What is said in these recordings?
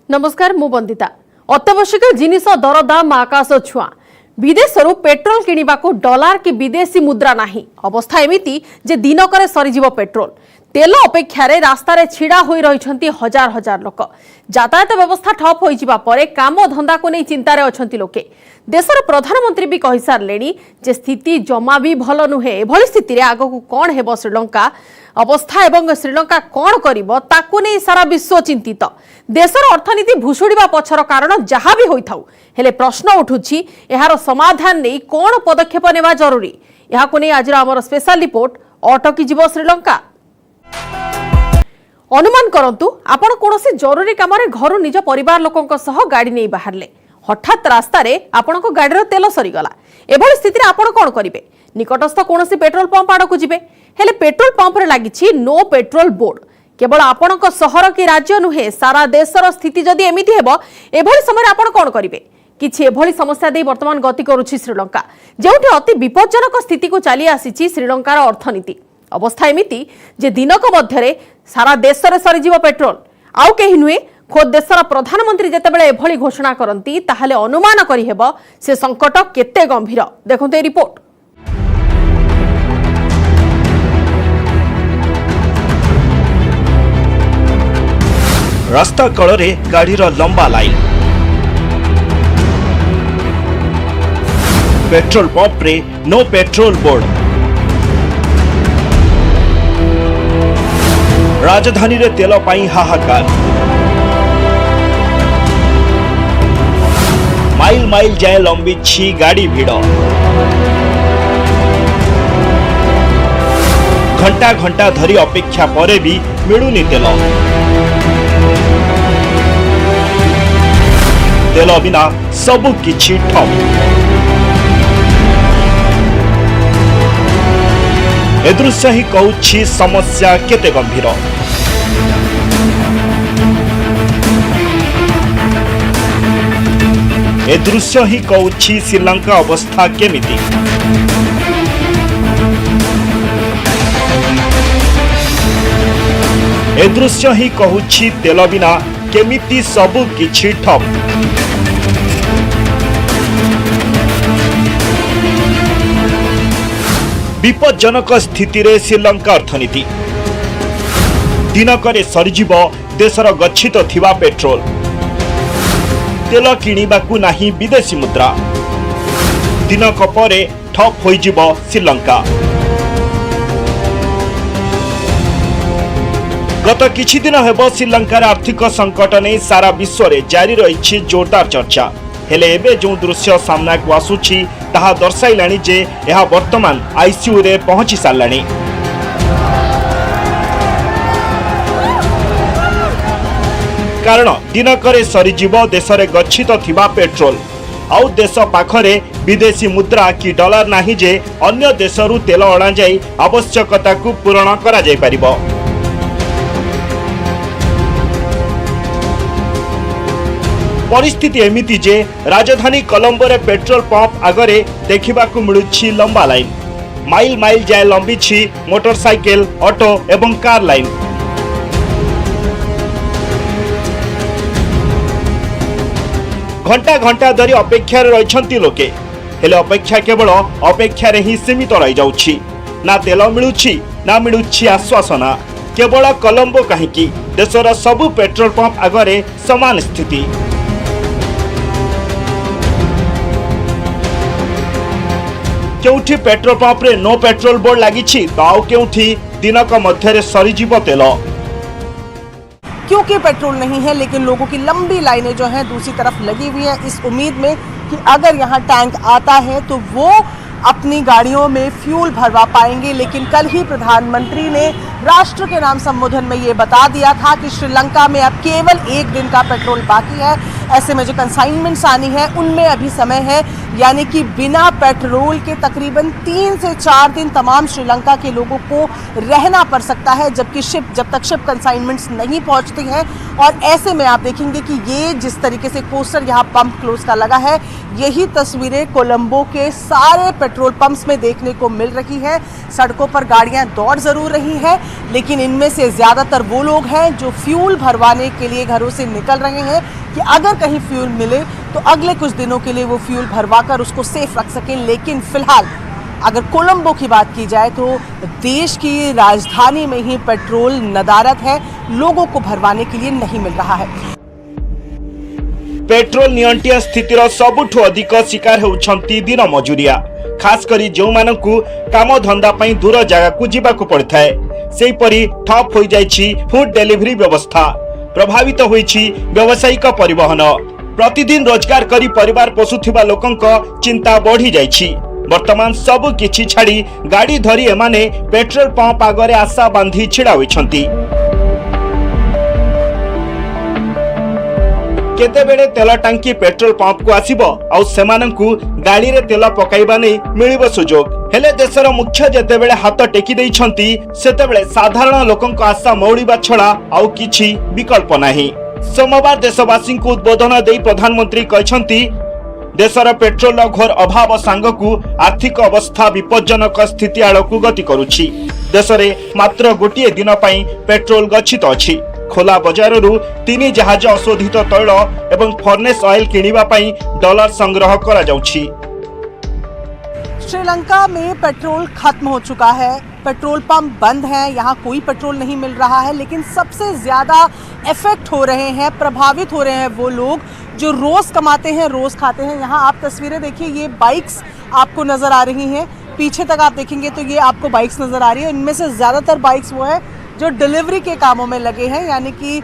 नमस्कार मु बंदिता। अत्यावश्यक जिनिस दरदाम आकाश छुआ। विदेशरू पेट्रोल किणवाक डॉलर कि विदेशी मुद्रा नहीं। अवस्था एमिति जे दिनकर सरीजिव पेट्रोल। तेल अपेक्षा रे रास्ता रे छिड़ा होई रहिछंती हजार हजार लोक। यातायात व्यवस्था ठप होई जिबा परे काम धंदा को नहीं चिंतारे अछंती लोके। देशर प्रधानमंत्री भी कहि सारलेनी जे स्थिति जमा भी भल नुहे। एभली स्थिति रे आगकू कोन हेबो श्रीलंका अवस्था एवं श्रीलंका कोन करिवो ताकू नै सारा विश्व चिंतित। देशर अर्थनीति भुशुड़िबा पछर कारण जहाँ भी होइथाउ हेले प्रश्न उठुछि एहार समाधान नै कोन पदक्षेप नेबा जरूरी। एहाकू नै आज हमर स्पेशल रिपोर्ट अटकी जीवो श्रीलंका। अनुमान करंतु आपण कोनोसी जरूरी काम रे घर निज परिवार लोकंक सह गाड़ी नै बाहरले हठात रास्ता रे आपणको गाड़ीर तेल सरीगला। एभली स्थिति रे आपण कोन करिवे? निकटस्थ कोनोसी पेट्रोल पंप आडकू जिवे हेले पेट्रोल पंप रे लागिछि नो पेट्रोल बोर्ड। केवल आपणको शहर कि राज्य नुहे सारा देशर स्थिति जदि एमिति हेबो एभली समय आपण कोन करिवे? किछि एभली समस्या दे वर्तमान गति करूछि श्रीलंका जेउठी अति विपज्जनक स्थिति को चली आसीछि श्रीलंकार अर्थनीति। अवस्था एमिति जे दिनक मध्यरे सारा देश रे सरीजिव पेट्रोल आउ केही नुहे। खोद देशर प्रधानमंत्री जेतेबेले एभली घोषणा करंती ताहाले अनुमान करि हेबो से संकट केते गंभीर। देखंते रिपोर्ट। रास्ता कड़े गाड़ीर लंबा लाइन। पेट्रोल पंप रे नो पेट्रोल बोर्ड। राजधानी रे तेल पाई हाहाकार। माइल माइल जाए लंबी छी गाड़ी भिड़। घंटा घंटा धरी अपेक्षा परे भी मिलुनी तेल। तेल बिना सबु किछि ठप। ए दृश्य ही कहूछि समस्या केते गंभीर। ए दृश्य ही कहूछि श्रीलंका अवस्था केमिति। ए दृश्य ही कहूछि तेल बिना केमिति सबु किछि ठप। विपज्जनक स्थिति रे श्रीलंका अर्थनीति। दिनकरे सरीजिव देशर गच्छित थिबा पेट्रोल। तेल किणवाकू नाही विदेशी मुद्रा। दिनक परे ठप होइजिव श्रीलंका। गत किछि दिन हेबो श्रीलंकार आर्थिक संकट नै सारा विश्व रे जारी रहिछि जोरदार चर्चा। हेले एबे जो दृश्य सामना को आसुछि ताहा दर्शाइलाणी जे यह वर्तमान आईसीयू रे पहुंची सारलाणी। कारण दिनकरे सरीजिव देश रे गच्छित थिबा पेट्रोल आउ देश पाखरे विदेशी मुद्रा कि डॉलर नाही जे अन्य देशरू तेल अणा जाई आवश्यकता को पूर्ण करा जाई परिबो। परिस्थिति एमिति जे राजधानी कोलंबो रे पेट्रोल पंप आगरे देखिबाकू मिलुछि लंबा लाइन। माइल माइल जाए लंबी छी मोटरसाइकिल ऑटो एवं कार लाइन। घंटा घंटा धरी अपेक्षा रहिछंती लोके हेले अपेक्षा केवल अपेक्षा रे ही सीमित रहि जाउछि। ना तेल मिलुछि ना मिलुछि आश्वासना। केवल कोलंबो काहेकि देशर सबु पेट्रोल पंप आगरे समान स्थिति। केउठी पेट्रोल पंप रे नो पेट्रोल बोर्ड लागिछि तो आउ केउठी दिनक मध्यरे सरीजिव तेल। क्योंकि पेट्रोल नहीं है लेकिन लोगों की लंबी लाइनें जो हैं दूसरी तरफ लगी हुई है इस उम्मीद में कि अगर यहाँ टैंक आता है तो वो अपनी गाड़ियों में फ्यूल भरवा पाएंगे। लेकिन कल ही प्रधानमंत्री ने राष्ट्र के नाम संबोधन में ये बता दिया था कि श्रीलंका में अब केवल 1 दिन का पेट्रोल बाकी है। ऐसे में जो कंसाइनमेंट्स आनी है उनमें अभी समय है, यानी कि बिना पेट्रोल के तकरीबन 3 से 4 दिन तमाम श्रीलंका के लोगों को रहना पड़ सकता है जब तक शिप कंसाइनमेंट्स नहीं पहुंचती हैं। और ऐसे में आप देखेंगे कि ये जिस तरीके से पोस्टर यहाँ पंप क्लोज का लगा है यही तस्वीरें कोलंबो के सारे पेट्रोल पंप्स में देखने को मिल रही है। सड़कों पर गाड़ियां दौड़ जरूर रही हैं लेकिन इनमें से ज़्यादातर वो लोग हैं जो फ्यूल भरवाने के लिए घरों से निकल रहे हैं कि अगर कहीं फ्यूल मिले तो अगले कुछ दिनों के लिए वो फ्यूल भरवा कर उसको सेफ रख सकें। लेकिन फिलहाल अगर कोलंबो की बात की जाए तो देश की राजधानी में ही पेट्रोल नदारद है, लोगों को भरवाने के लिए नहीं मिल रहा है। पेट्रोल नियंत्रण स्थितिर सबुठु अधिक शिकार होउछंती दिन मजुरिया, खास करी जो मानकु काम धंदा पई दूर जगह को जीवाकु पड़थाय। सेही परी ठप होई जाईछि फूड डिलीवरी व्यवस्था, प्रभावित होईछि व्यावसायिक परिवहन। प्रतिदिन रोजगार करी परिवार पोषुथिबा लोकंक चिंता बढ़ी जाईछि। वर्तमान सब किछि छाड़ी गाड़ी धरी एमाने पेट्रोल पंप आगरे आशा बांधी छिड़ा होइछंती। केतेबेले तेल टांकी पेट्रोल पंप को आसीबो आउ सेमानंकु गाड़ी रे तेल पकाइबा नै मिलिबो सुजोग। हेले देशर मुख्य जेतेबेले हाथ टेकी दैछंती सेतेबेले साधारण लोकंक आशा मौड़ीबा छड़ा आउ किछि विकल्प नाही। सोमवार देशवासी को उद्बोधन देई प्रधानमंत्री कहछंती देशर पेट्रोल घोर अभाव सांगकु आर्थिक अवस्था विपज्जनक स्थिति आड़कु गति करुछि। देश में मात्र गोटे दिन पई पेट्रोल गच्छित अछि। खोला बजार 3 जहाज अशोधित तैल एवं फर्नेस ऑयल किनिबा पई डॉलर संग्रह करा जाउछि। श्रीलंका में पेट्रोल खत्म हो चुका है, पेट्रोल पंप बंद हैं, यहाँ कोई पेट्रोल नहीं मिल रहा है। लेकिन सबसे ज़्यादा इफेक्ट हो रहे हैं, प्रभावित हो रहे हैं वो लोग जो रोज़ कमाते हैं, रोज़ खाते हैं। यहाँ आप तस्वीरें देखिए, ये बाइक्स आपको नज़र आ रही हैं, पीछे तक आप देखेंगे तो ये आपको बाइक्स नज़र आ रही है। इनमें से ज़्यादातर बाइक्स वो है जो डिलीवरी के कामों में लगे हैं, यानी कि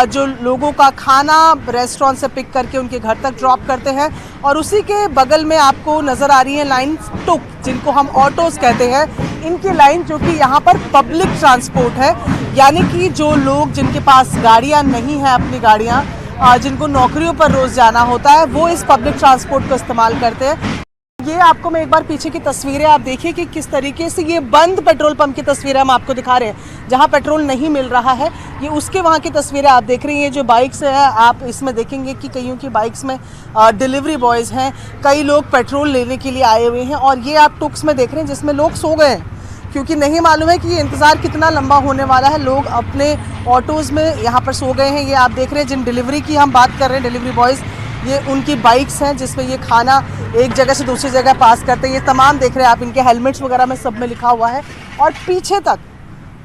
जो लोगों का खाना रेस्टोरेंट से पिक करके उनके घर तक ड्रॉप करते हैं। और उसी के बगल में आपको नज़र आ रही है लाइन टुक, जिनको हम ऑटोज़ कहते हैं, इनकी लाइन, जो कि यहाँ पर पब्लिक ट्रांसपोर्ट है। यानी कि जो लोग जिनके पास गाड़ियाँ नहीं हैं, अपनी गाड़ियाँ, जिनको नौकरियों पर रोज़ जाना होता है, वो इस पब्लिक ट्रांसपोर्ट को इस्तेमाल करते हैं। ये आपको मैं एक बार पीछे की तस्वीरें आप देखिए कि किस तरीके से ये बंद पेट्रोल पंप की तस्वीरें हम आपको दिखा रहे हैं, जहाँ पेट्रोल नहीं मिल रहा है। ये उसके वहाँ की तस्वीरें आप देख रही हैं। जो बाइक्स हैं, आप इसमें देखेंगे कि कईयों की बाइक्स में डिलीवरी बॉयज़ हैं, कई लोग पेट्रोल लेने के लिए आए हुए हैं। और ये आप टुक्स में देख रहे हैं जिसमें लोग सो गए हैं, क्योंकि नहीं मालूम है कि ये इंतज़ार कितना लंबा होने वाला है। लोग अपने ऑटोज़ में यहाँ पर सो गए हैं। ये आप देख रहे हैं, जिन डिलीवरी की हम बात कर रहे हैं, डिलीवरी बॉयज़, ये उनकी बाइक्स हैं जिसमें ये खाना एक जगह से दूसरी जगह पास करते हैं। ये तमाम देख रहे हैं आप, इनके हेलमेट्स वगैरह में सब में लिखा हुआ है। और पीछे तक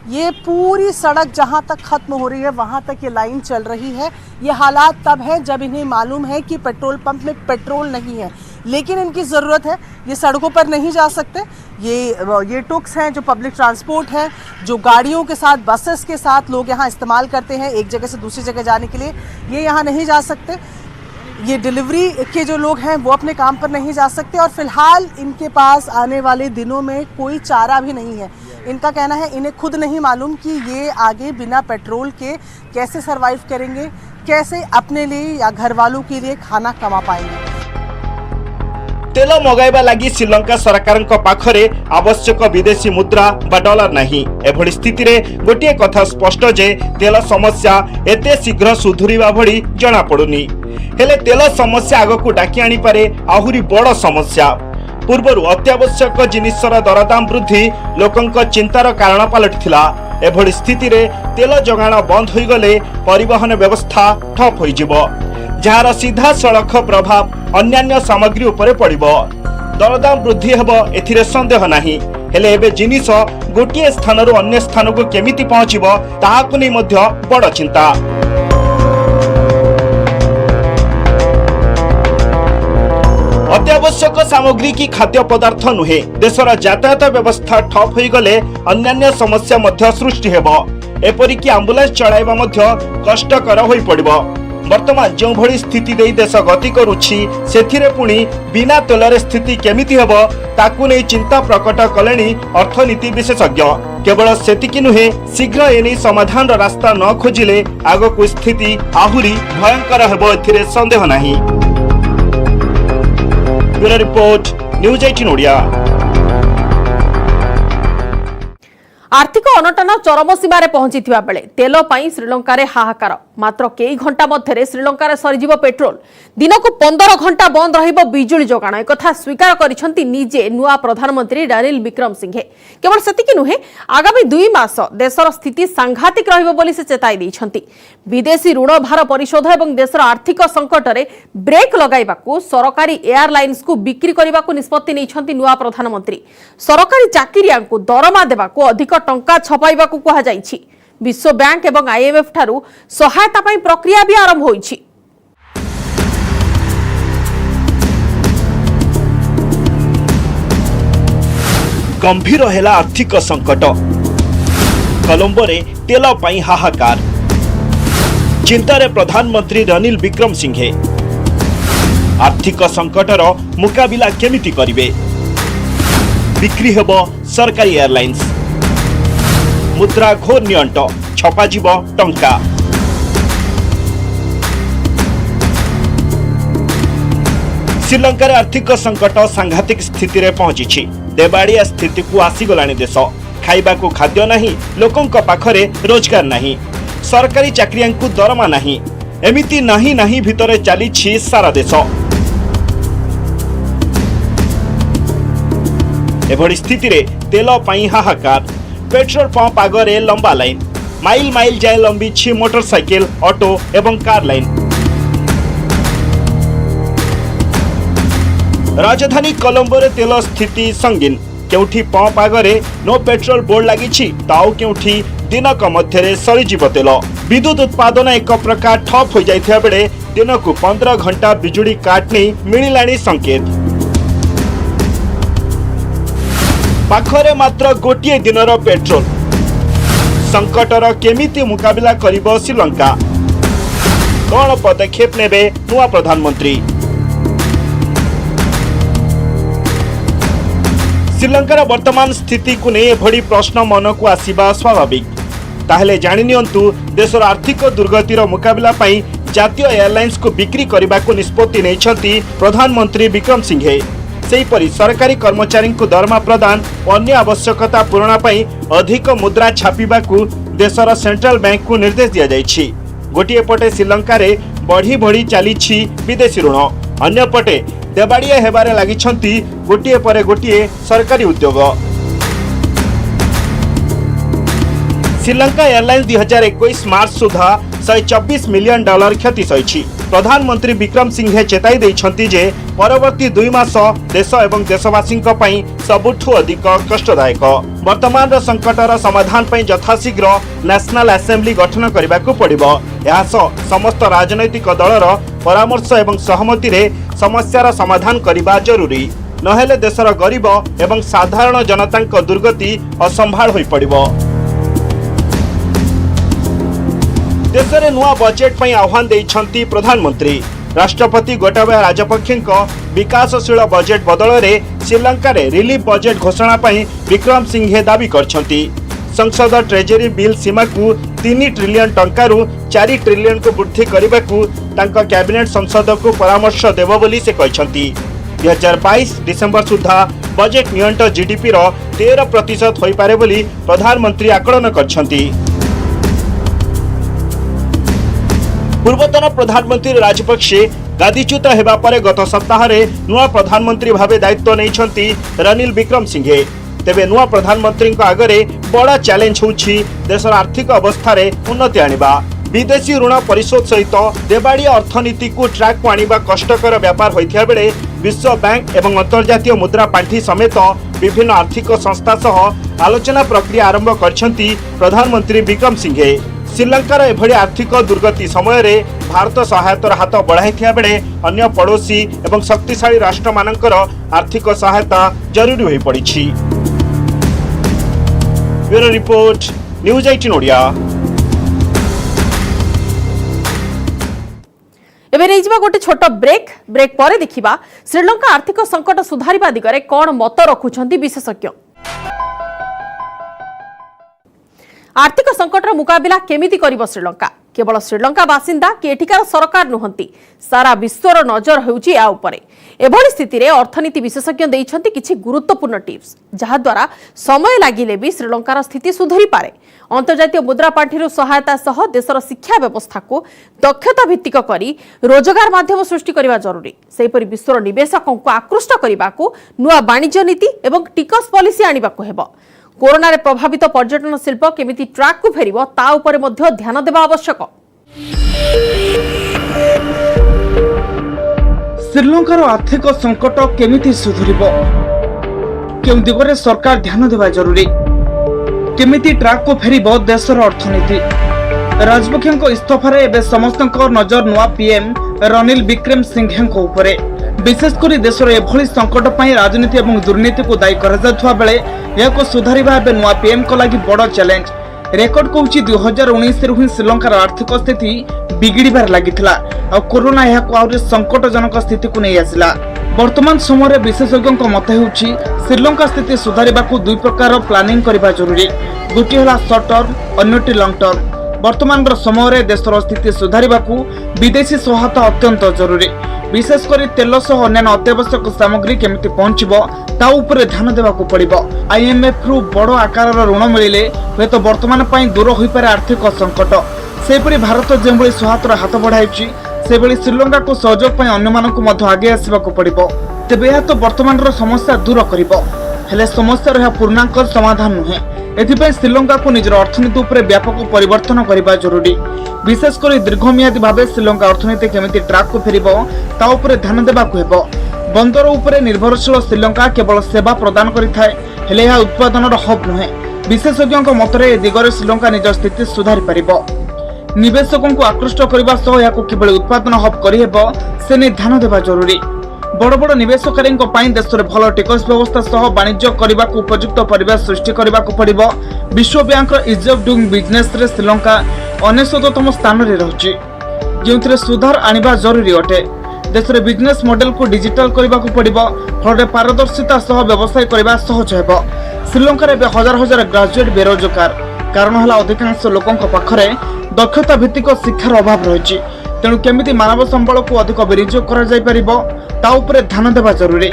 ये पूरी सड़क जहाँ तक ख़त्म हो रही है, वहाँ तक ये लाइन चल रही है। ये हालात तब है जब इन्हें मालूम है कि पेट्रोल पंप में पेट्रोल नहीं है, लेकिन इनकी ज़रूरत है। ये सड़कों पर नहीं जा सकते। ये टुक्स हैं जो पब्लिक ट्रांसपोर्ट है, जो गाड़ियों के साथ, बसेस के साथ लोग यहाँ इस्तेमाल करते हैं एक जगह से दूसरी जगह जाने के लिए, ये यहाँ नहीं जा सकते। ये डिलीवरी के जो लोग हैं वो अपने काम पर नहीं जा सकते। और फिलहाल इनके पास आने वाले दिनों में कोई चारा भी नहीं है। इनका कहना है इन्हें खुद नहीं मालूम कि ये आगे बिना पेट्रोल के कैसे सरवाइव करेंगे, कैसे अपने लिए या घर वालों के लिए खाना कमा पाएंगे। तेल मगाइबा लगी श्रीलंका सरकार पाखरे आवश्यक विदेशी मुद्रा बा डॉलर नहीं। एभली स्थिति रे गोटे कथा स्पष्ट जे तेल समस्या एते शीघ्र सुधुरिबा भली जना पड़ुनी। हेले तेल समस्या आगकू डाकी आनी पारे आहुरी बड़ समस्या। पूर्वरु अत्यावश्यक जिनिसर दरदाम वृद्धि लोकंक चिंतार कारण पलटिथिला। एभली स्थिति रे तेल जोगाण बंद होई गले परिवहन व्यवस्था ठप होई जिवो, जार सीधा सड़क प्रभाव अन्यान्य सामग्री उपरे पड़िबो। दरदाम वृद्धि हेबो एथिरे संदेह नाही। हेले एबे जिनिस गोटिए स्थानरु अन्य स्थान को केमिति पहुंचिबो ताहाकु नै मध्य बड़ चिंता। अत्यावश्यक सामग्री की खाद्य पदार्थ नुहे, देशर यातायात व्यवस्था ठप होई गले अन्यान्य समस्या मध्य सृष्टि हेबो। एपरिकी एम्बुलेंस चलाइबा मध्य कष्टकर होई पड़िबो। वर्तमान जो भली स्थिति देई देश गति करुछि, सेथिरे पुणी बिना तेलरे स्थिति केमिति हेबो ताकु नै चिंता प्रकट कलेनी अर्थनीति विशेषज्ञ। केवल सेतिकी नुहे, शीघ्र एनी समाधान रास्ता न खोजिले आगकु स्थिति आहुरी भयंकर हेबो, एथिरे संदेह नाही। Bureau report, news 18 Odia. आर्थिक अनटन चरम सीमार पहुंची बेले तेल पाई श्रीलंका रे हाहाकार मात्र कई घंटा मध्य श्रीलंकार सरीजीव पेट्रोल दिन को 15 घंटा बंद रहिबो बिजुली जोगाण एक स्वीकार करिसेंती निजे नुआ प्रधानमंत्री रनिल विक्रमसिंघे। केवल सेतिकी नुहे आगामी 2 मास देशर स्थिति सांघातिक रहिबो बोली से चेताई दैछंती। विदेशी ऋण भार परिशोध एवं देशर आर्थिक संकट रे ब्रेक लगाइबाकू सरकारी एयरलाइंस को बिक्री करबाकू निष्पत्ति नैछंती नुआ प्रधानमंत्री। सरकारी चाकिरियांकू दरमा देबाकू अधिक टंका छपाइबाकू कहा जाइछि। विश्व बैंक एवं आईएमएफ ठारू सहायता पई प्रक्रिया भी आरंभ होइछि। गंभीर हेला आर्थिक संकट कोलंबो रे तेल पाई हाहाकार चिंतारे प्रधानमंत्री रनिल विक्रमसिंघे आर्थिक संकटर मुकाबिला केमिति करिवे बिक्री हेबो सरकारी एयरलाइंस मुद्रा घोर नियंट छपाजीव टंका श्रीलंकार आर्थिक संकट सांघातिक स्थिति रे पहुंची। देवाड़िया स्थिति को आसीगलानी देश खाइबा को खाद्य नहीं लोकंक पाखरे रोजगार नहीं सरकारी चाकरियांकु दरमा नहीं एमिति नहीं नहीं भितरे चली सारा देश। एभली स्थिति रे तेल पाई हाहाकार पेट्रोल पंप आगरे लंबा लाइन माइल माइल जाए लंबी मोटरसाइकिल ऑटो एवं कार लाइन। राजधानी कोलंबो रे तेल स्थिति संगीन केउठी पंप आगरे नो पेट्रोल बोर्ड लागिछि ताऊ केउठी दिनक मध्यरे सरीजीव तेल। विद्युत उत्पादन एक प्रकार ठप हो जाइथिया बेले दिन को 15 घंटा बिजुली काट नहीं मिलिलाणी संकेत। पाखरे मात्र गोटिए दिनर पेट्रोल संकटर केमिति मुकाबिला करिबो श्रीलंका कौन पदक्षेप नेबे नुआ प्रधानमंत्री। श्रीलंकार वर्तमान स्थिति को नहीं एभली प्रश्न मन को आसीबा स्वाभाविक। ताहले जानि नियंतु देशर आर्थिक दुर्गतिर मुकाबिला पई जातीय एयरलाइंस को बिक्री करने को निष्पत्ति नैछंती प्रधानमंत्री विक्रमसिंघे। सेहीपरि सरकारी कर्मचारी को दरमा प्रदान अन्य आवश्यकता पूरण पई अधिक मुद्रा छापिबाकू देशर सेंट्रल बैंक को निर्देश दिया जाइछि। गोटिए पटे श्रीलंका रे बढ़ी बढ़ी चली विदेशी ऋण अन्य पटे देवाड़िया हेबारे लागिछंती गोटिए परे गोटिए सरकारी उद्योग। श्रीलंका एयरलाइंस 2021 मार्च सुधा $124 मिलियन क्षति सहिछि। प्रधानमंत्री विक्रमसिंघे चेताई दैछंती जे परवर्ती 2 मास देश एवं देशवासी सबुठु अधिक कष्टदायक। वर्तमान संकटर समाधान पई यथाशीघ्र नेशनल असेंबली गठन करबाकू पड़िबो। एहा समस्त राजनैतिक दलर परामर्श एवं सहमति रे समस्यार समाधान करबा जरूरी नहेले देशर गरीब एवं साधारण जनतांक दुर्गति असंभाळ होई पड़िबो। देशरे नुआ बजेट पई आह्वान देइछंती प्रधानमंत्री। राष्ट्रपति गोटाबाया राजपक्षेंक विकासशील बजेट बदल रे श्रीलंका रे रिलीफ बजेट घोषणा पई विक्रमसिंघे दाबी करछंती। संसद ट्रेजरी बिल सीमा को 3 ट्रिलियन टंकारु 4 ट्रिलियन को वृद्धि करबाकू तांका कैबिनेट संसद को परामर्श देबो बोली से कहछंती। 2022 डिसेंबर सुधा बजेट नियंट जीडीपी रो 13% होई पारे बोली प्रधानमंत्री आकलन करछंती। पूर्वतन प्रधानमंत्री राजपक्षे गादीच्युत हेबा परे गत सप्ताह रे नुआ प्रधानमंत्री भावे दायित्व नैछंती रनिल विक्रमसिंघे। तेबे नुआ प्रधानमंत्री आगरे बड़ा चैलेंज होउछि देशर आर्थिक अवस्था रे उन्नति आनिबा। विदेशी ऋण परिशोध सहित देवाड़िया अर्थनीति को ट्रैक को आनिबा कष्टकर व्यापार होइथिया बेले विश्व बैंक एवं अंतर्जातीय मुद्रा पांठी समेत विभिन्न आर्थिक संस्था सह आलोचना प्रक्रिया आरंभ करछंती प्रधानमंत्री विक्रमसिंघे। श्रीलंकार एभली आर्थिक दुर्गति समय रे भारत सहायतार हाथ बढ़ाइथिया बेले अन्य पड़ोसी एवं शक्तिशाली राष्ट्र मानकर आर्थिक सहायता जरूरी होई पड़िछि। Bureau report news 18 Odia. एबे नहीं गोटे छोट ब्रेक पर देखिबा श्रीलंका आर्थिक संकट सुधारिबा दिगरे कोन मत रखुछंती विशेषज्ञ। आर्थिक संकटर मुकाबिला केमिति करिबो श्रीलंका केवल श्रीलंका बासिंदा कि एठिकार सरकार नुहंती सारा विश्वर नजर होउची या उपरे एभली स्थिति रे अर्थनीति विशेषज्ञ दैछंती किछि गुरुत्वपूर्ण टिप्स जहा द्वारा समय लागिले भी श्रीलंकार स्थिति सुधरी पारे। अंतर्जातीय मुद्रा पांठिरु सहायता सह देशर शिक्षा व्यवस्था को दक्षता भित्तिक करी रोजगार माध्यम सृष्टि करबा जरूरी। सेहिपरि विश्वर निवेशकों को आकृष्ट करबाकू नुआ वाणिज्य नीति एवं टिकस पॉलिसी आनिबाकू हेबो। कोरोना रे प्रभावित पर्यटन शिल्प केमिति ट्रैक को फेरिबो ता उपरे मध्य ध्यान देबा आवश्यक। श्रीलंकार आर्थिक संकट केमिति सुधरिबो केउं दिगरे सरकार ध्यान देबा जरूरी। केमिति ट्रैक को फेरिबो देशर अर्थनीति। राजपक्षेंको इस्तफारे एबे समस्तंको नजर नुआ पीएम रनिल विक्रमसिंघेंको उपरे। विशेषकर देशर एभली संकट पई राजनीति एवं दुर्नीति को दायी करा जाथुवा बेले याको सुधारिबा एबे नुआ पीएम को लागि बड़ चैलेंज। रेकर्ड कहूची 2019 रु श्रीलंकार आर्थिक स्थिति बिगिड़बार लागिथिला आ कोरोना याको आउरे संकटजनक स्थिति को नै आसिला। वर्तमान समय विशेषज्ञों मत होउची श्रीलंका स्थिति सुधारिबाकू दुई प्रकार प्लानिंग करबा जरूरी। गोटे होला शॉर्ट टर्म अन्यटी लॉन्ग टर्म। वर्तमान समय देशर स्थिति सुधारिबाकू विदेशी सहायता अत्यंत जरूरी। विशेषकर तेल सह अन्य अत्यावश्यक सामग्री केमिति पहुंचबो ता उपरे ध्यान देबाकू पड़िबो। आईएमएफ रु बड़ आकार ऋण मिलिले हेतु वर्तमान पई दूर होई पारे आर्थिक संकट। सेपरि भारत जेभली सहायतार हाथ बढ़ाइछि सेभली श्रीलंका को सहयोग पई अन्य मानकू मध्य आगे आसीबाकू पड़िबो। तेबे या तो वर्तमानर समस्या दूर करिबो हेले समस्या रहा पूर्णांक समाधान नुहे। एथिपई श्रीलंका को निजर अर्थनीति उपरे व्यापक परिवर्तन करबा जरूरी। विशेषकर दीर्घमियादी भावे श्रीलंका अर्थनीति केमिति ट्रैक को फेरिबो ता उपरे ध्यान देबाकू हेबो। बंदर उपरे निर्भरशील श्रीलंका केवल सेवा प्रदान करिथाय हेले या उत्पादनर हब नुहे। विशेषज्ञों मतरे ए दिगरे श्रीलंका निज स्थिति सुधारि पारिबो। निवेशकों को आकृष्ट करबा सह याको किबळे उत्पादन हब करि हेबो से नै ध्यान देबा जरूरी। बड़ बड़ निवेशकारी देश में भल टिकस व्यवस्था सह वाणिज्य करने को उपयुक्त परिवेश सृष्टि करने को पड़ो। विश्व bank is of doing business रे श्रीलंका 99तम स्थान में रही जो सुधार आनिबा जरूरी अटे। देश में बिजनेस मॉडल को डिजिटल करने को पड़ो फल पारदर्शिता सह व्यवसाय करने सहज हो। श्रीलंका में हजार हजार ग्रेजुएट बेरोजगार कारण है अधिकांश लोकों पाखरे दक्षता भित्तिक शिक्षार अभाव रही। तेणु केमिति मानव संबल को अधिक विनियोग करा जाय परिबो ता उपरे ध्यान देबा जरूरी।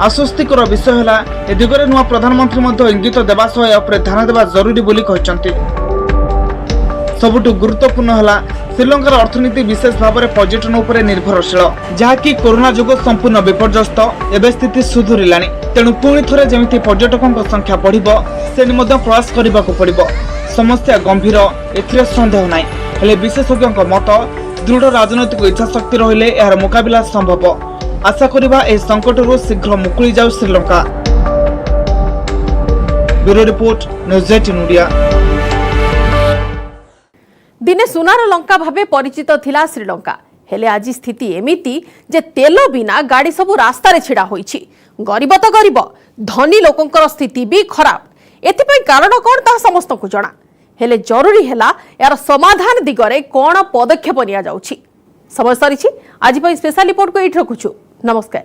आश्वस्तिकर विषय है ए दिगरे नुआ प्रधानमंत्री मध्य इंगित देबा सह या उपरे ध्यान देबा जरूरी बोली कहचंती। सबुठु गुरुत्वपूर्ण है श्रीलंकार अर्थनीति विशेष भाव में पर्यटन उपरे निर्भरशील जहाँकि कोरोना जोग संपूर्ण विपर्यस्त। एबे स्थिति सुधुरिलानी तेणु पुणी थरे जेमिति पर्यटकों संख्या बढ़िबो से निमध्य प्रयास करबाकू पड़िबो। समस्या गंभीर एथिरे संदेह नाही हेले विशेषज्ञों मत दृढ़ राजनैतिक इच्छा शक्ति रहिले यार मुकाबिला संभव। आशा करिबा ए संकटरू शीघ्र मुकुली जाऊ Sri Lanka. Bureau report news 18 India. दिने सुनार लंका भावे परिचित थिला श्रीलंका हेले आज स्थिति एमिति जे तेल बिना गाड़ी सबु रास्ता रे छिड़ा होईछि। गरीब तो गरीब धनी लोकंकर स्थिति भी खराब। एथिपई कारण कोन ता समस्त को जणा हेले जरूरी हैला यार समाधान दिगरे कोन पदक्षेप निया जाउछि। समय सरीछि आज पई स्पेशल रिपोर्ट को एठ रखुछु। नमस्कार।